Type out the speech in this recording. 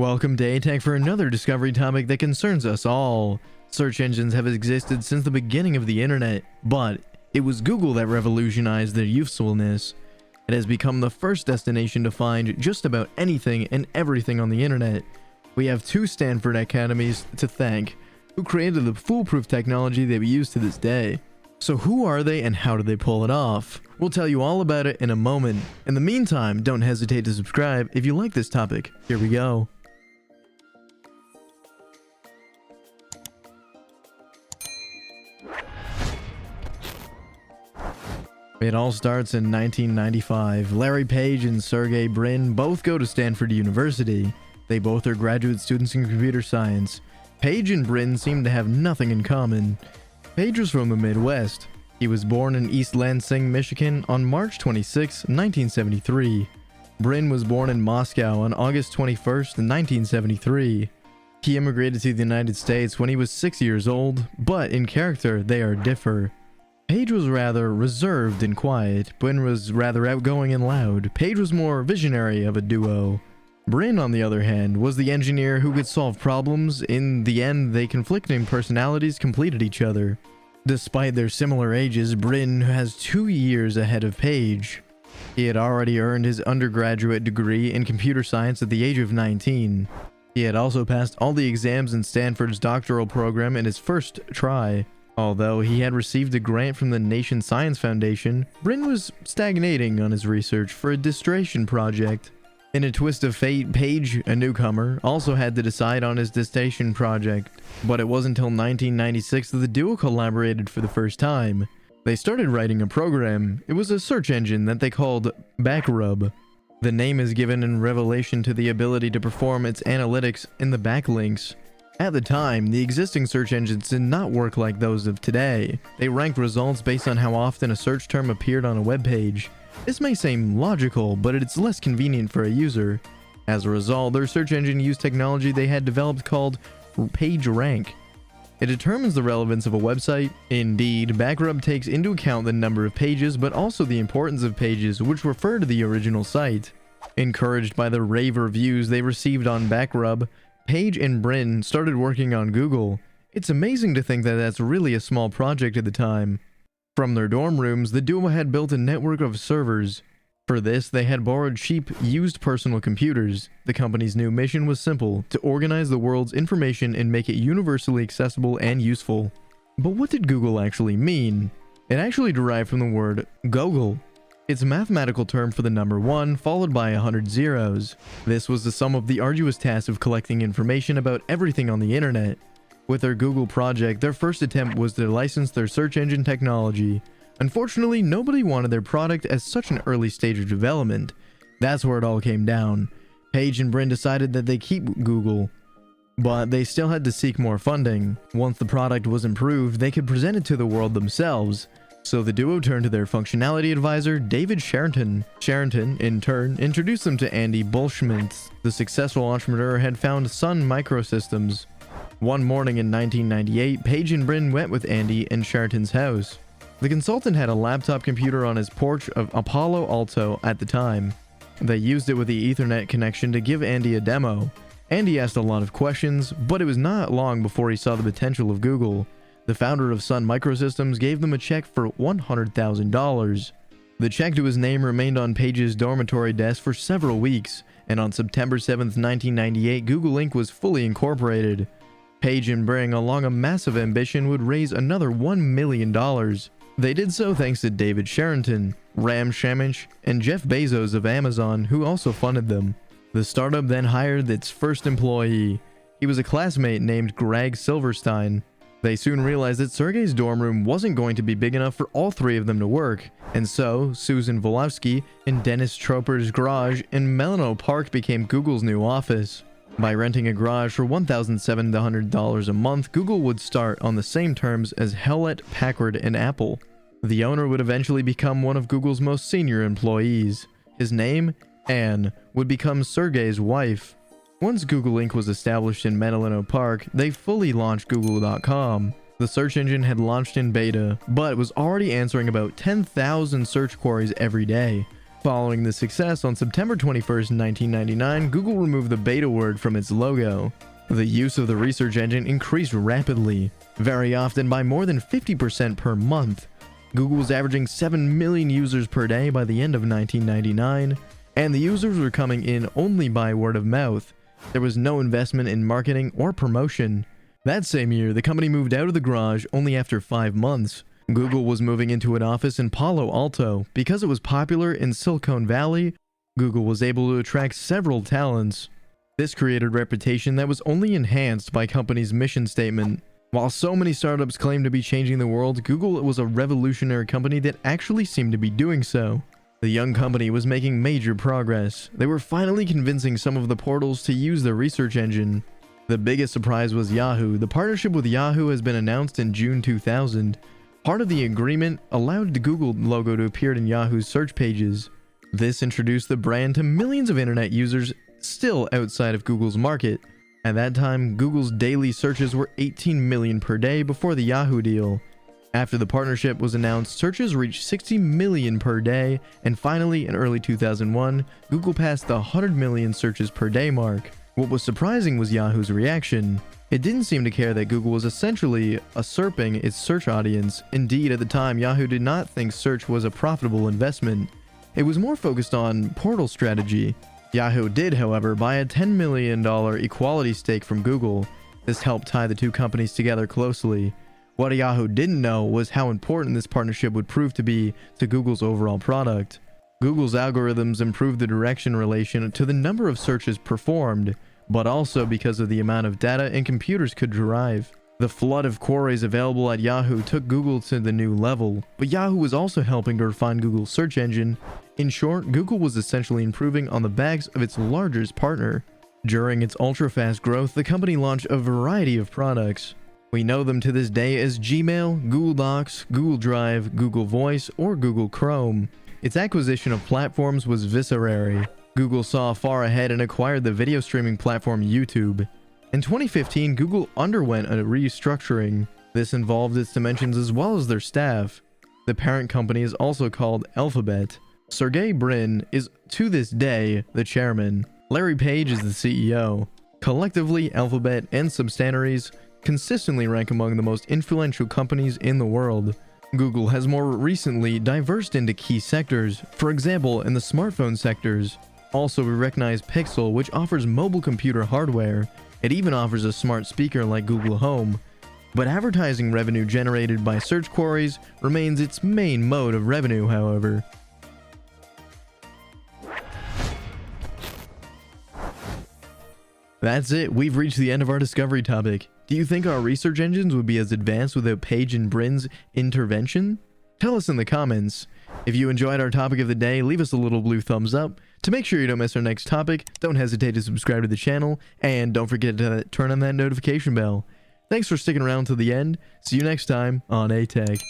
Welcome to aTech for another discovery topic that concerns us all. Search engines have existed since the beginning of the internet, but it was Google that revolutionized their usefulness. It has become the first destination to find just about anything and everything on the internet. We have two Stanford academies to thank, who created the foolproof technology that we use to this day. So who are they and how did they pull it off? We'll tell you all about it in a moment. In the meantime, don't hesitate to subscribe if you like this topic. Here we go. It all starts in 1995. Larry Page and Sergey Brin both go to Stanford University. They both are graduate students in computer science. Page and Brin seem to have nothing in common. Page was from the Midwest. He was born in East Lansing, Michigan on March 26, 1973. Brin was born in Moscow on August 21, 1973. He immigrated to the United States when he was 6 years old, but in character they are differ. Page was rather reserved and quiet. Brin was rather outgoing and loud. Page was more visionary of a duo. Brin, on the other hand, was the engineer who could solve problems. In the end, they conflicting personalities completed each other. Despite their similar ages, Brin has 2 years ahead of Page. He had already earned his undergraduate degree in computer science at the age of 19. He had also passed all the exams in Stanford's doctoral program in his first try. Although he had received a grant from the Nation Science Foundation, Brin was stagnating on his research for a dissertation project. In a twist of fate, Page, a newcomer, also had to decide on his dissertation project. But it wasn't until 1996 that the duo collaborated for the first time. They started writing a program. It was a search engine that they called Backrub. The name is given in relation to the ability to perform its analytics in the backlinks. At the time, the existing search engines did not work like those of today. They ranked results based on how often a search term appeared on a web page. This may seem logical, but it's less convenient for a user. As a result, their search engine used technology they had developed called PageRank. It determines the relevance of a website. Indeed, Backrub takes into account the number of pages, but also the importance of pages, which refer to the original site. Encouraged by the rave reviews they received on Backrub, Page and Brin started working on Google. It's amazing to think that that's really a small project at the time. From their dorm rooms, the duo had built a network of servers. For this, they had borrowed cheap, used personal computers. The company's new mission was simple: to organize the world's information and make it universally accessible and useful. But what did Google actually mean? It actually derived from the word Gogol. It's a mathematical term for the number 1 followed by 100 zeros. This was the sum of the arduous task of collecting information about everything on the internet. With their Google project, their first attempt was to license their search engine technology. Unfortunately, nobody wanted their product at such an early stage of development. That's where it all came down. Page and Brin decided that they keep Google, but they still had to seek more funding. Once the product was improved, they could present it to the world themselves. So the duo turned to their functionality advisor, David Sherrington. Sherrington, in turn, introduced them to Andy Bolschmintz. The successful entrepreneur had found Sun Microsystems. One morning in 1998, Page and Brin went with Andy in Sherrington's house. The consultant had a laptop computer on his porch of Apollo Alto at the time. They used it with the Ethernet connection to give Andy a demo. Andy asked a lot of questions, but it was not long before he saw the potential of Google. The founder of Sun Microsystems gave them a check for $100,000. The check to his name remained on Page's dormitory desk for several weeks, and on September 7, 1998, Google Inc. was fully incorporated. Page and Brin, along a massive ambition, would raise another $1 million. They did so thanks to David Sherrington, Ram Shamich, and Jeff Bezos of Amazon, who also funded them. The startup then hired its first employee. He was a classmate named Greg Silverstein. They soon realized that Sergey's dorm room wasn't going to be big enough for all three of them to work, and so Susan Volosky and Dennis Troper's garage in Menlo Park became Google's new office. By renting a garage for $1,700 a month, Google would start on the same terms as Hewlett-Packard and Apple. The owner would eventually become one of Google's most senior employees. His name, Anne, would become Sergey's wife. Once Google Inc. was established in Menlo Park, they fully launched Google.com. The search engine had launched in beta, but was already answering about 10,000 search queries every day. Following the success, on September 21st, 1999, Google removed the beta word from its logo. The use of the research engine increased rapidly, very often by more than 50% per month. Google was averaging 7 million users per day by the end of 1999, and the users were coming in only by word of mouth. There was no investment in marketing or promotion. That same year, the company moved out of the garage only after 5 months. Google was moving into an office in Palo Alto. Because it was popular in Silicon Valley, Google was able to attract several talents. This created a reputation that was only enhanced by company's mission statement. While so many startups claimed to be changing the world, Google was a revolutionary company that actually seemed to be doing so. The young company was making major progress. They were finally convincing some of the portals to use the research engine. The biggest surprise was Yahoo. The partnership with Yahoo has been announced in June 2000. Part of the agreement allowed the Google logo to appear in Yahoo's search pages. This introduced the brand to millions of internet users still outside of Google's market. At that time, Google's daily searches were 18 million per day before the Yahoo deal. After the partnership was announced, searches reached 60 million per day, and finally, in early 2001, Google passed the 100 million searches per day mark. What was surprising was Yahoo's reaction. It didn't seem to care that Google was essentially usurping its search audience. Indeed, at the time, Yahoo did not think search was a profitable investment. It was more focused on portal strategy. Yahoo did, however, buy a $10 million equality stake from Google. This helped tie the two companies together closely. What Yahoo didn't know was how important this partnership would prove to be to Google's overall product. Google's algorithms improved the direction relation to the number of searches performed, but also because of the amount of data and computers could derive. The flood of queries available at Yahoo took Google to the new level, but Yahoo was also helping to refine Google's search engine. In short, Google was essentially improving on the backs of its largest partner. During its ultra-fast growth, the company launched a variety of products. We know them to this day as Gmail, Google Docs, Google Drive, Google Voice, or Google Chrome. Its acquisition of platforms was viscerary. Google saw far ahead and acquired the video streaming platform YouTube. In 2015, Google underwent a restructuring. This involved its dimensions as well as their staff. The parent company is also called Alphabet. Sergey Brin is, to this day, the chairman. Larry Page is the CEO. Collectively, Alphabet and subsidiaries consistently rank among the most influential companies in the world. Google has more recently diverged into key sectors, for example, in the smartphone sectors. Also, we recognize Pixel, which offers mobile computer hardware. It even offers a smart speaker like Google Home. But advertising revenue generated by search queries remains its main mode of revenue, however. That's it, we've reached the end of our discovery topic. Do you think our research engines would be as advanced without Page and Brin's intervention? Tell us in the comments. If you enjoyed our topic of the day, leave us a little blue thumbs up. To make sure you don't miss our next topic, don't hesitate to subscribe to the channel, and don't forget to turn on that notification bell. Thanks for sticking around till the end. See you next time on aTech.